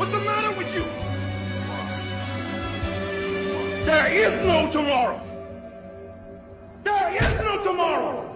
What's the matter with you? There is no tomorrow. There is no tomorrow.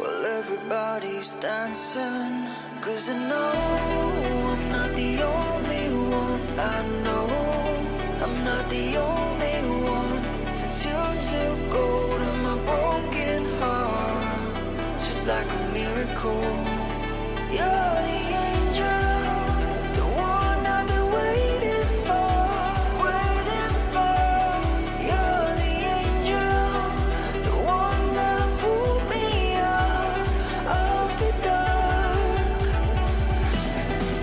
while everybody's dancing. 'Cause I know I'm not the only one. I know I'm not the only one. Since you took hold of my broken heart, just like a miracle. You're the angel, the one I've been waiting for, waiting for. You're the angel, the one that pulled me out of the dark.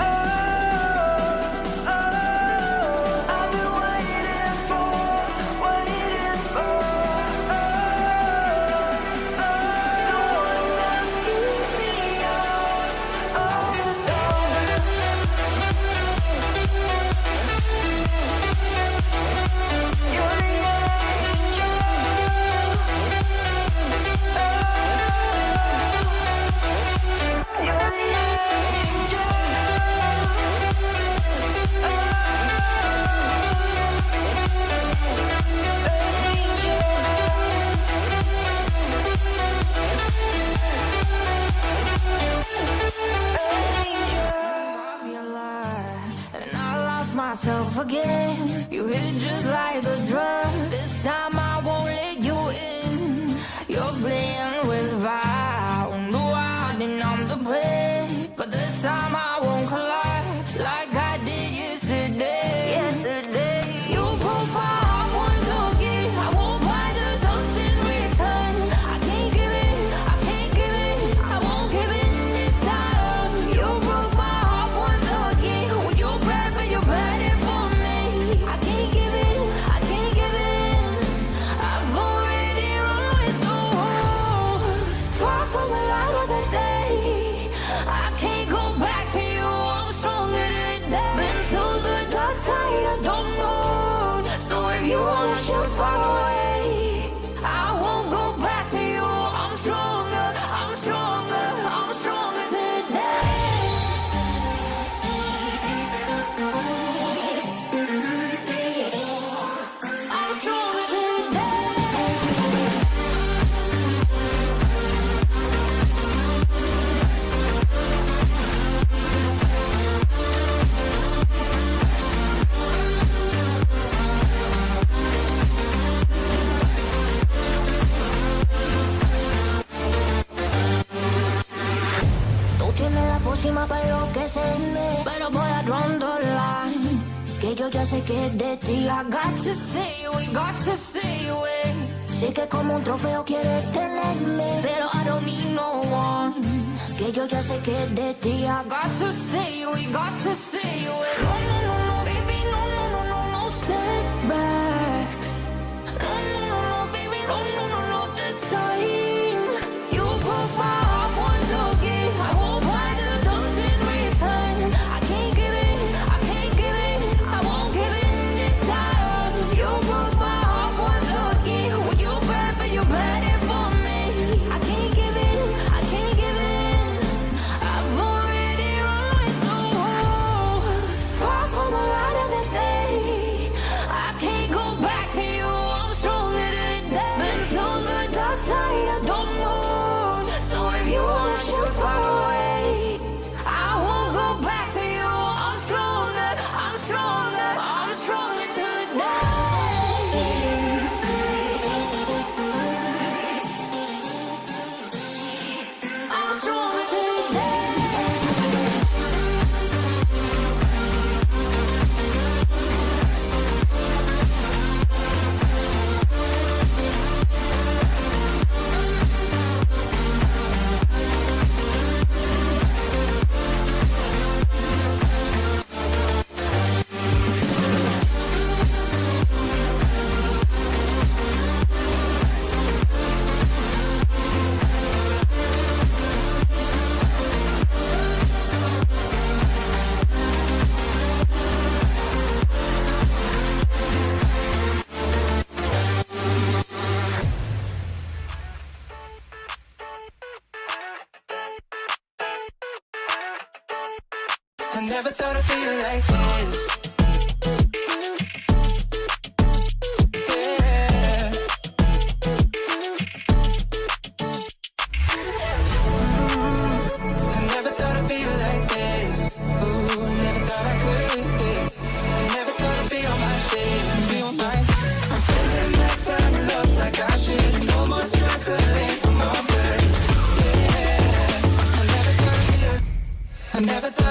Oh, oh, I've been waiting for, waiting for. Oh, oh, the one that pulled me out of the dark. You're the angel. You're the angel. And I lost myself again. You hit just like a drug. This time I won't let you in. You're playing with fire. No, I didn't I'm the prey. But this time I won't collapse like I did yesterday. Yesterday, you broke my heart once again. I won't buy the dust in return. I can't give in, I can't give in. I won't give in this time. You broke my heart once again. With your breath and your bad for me. I can't give in, I can't give in. I've already run with the wolves. Far from the light of the day. I can't go back to you. I'm stronger today. Been to the dark side, I don't know. So if you wanna shoot far away, I won't go back to you. I'm stronger, I'm stronger, I'm stronger today. I'm stronger today. Tú tienes la pócima para enloquecerme, pero voy a draw the line. Que yo ya sé que es de ti. I got to stay away, got to stay away. Sé que como un trofeo quieres tenerme, pero I don't need no one. Que yo ya sé que es de ti. I got to stay away, got to stay away. No, no, no, no, baby, no, no, no, no, no setbacks. No, no, no, no, baby, no, no, no, no, this time. You broke my heart once again. I won't buy the dust in return. I can't give in, I can't give in. I won't give in this time. You broke my heart once again. With your breath and your bad for me. I can't give in, I can't give in. I've already run with the wolves. Far from the light of the day. I can't go back to you. I'm stronger today. Been to the dark side, I don't know. So if you wanna shoot far away, I won't go back to you. I'm stronger, I'm stronger, I'm stronger today. I'm stronger today. I never thought I'd feel like this. Yeah. I never thought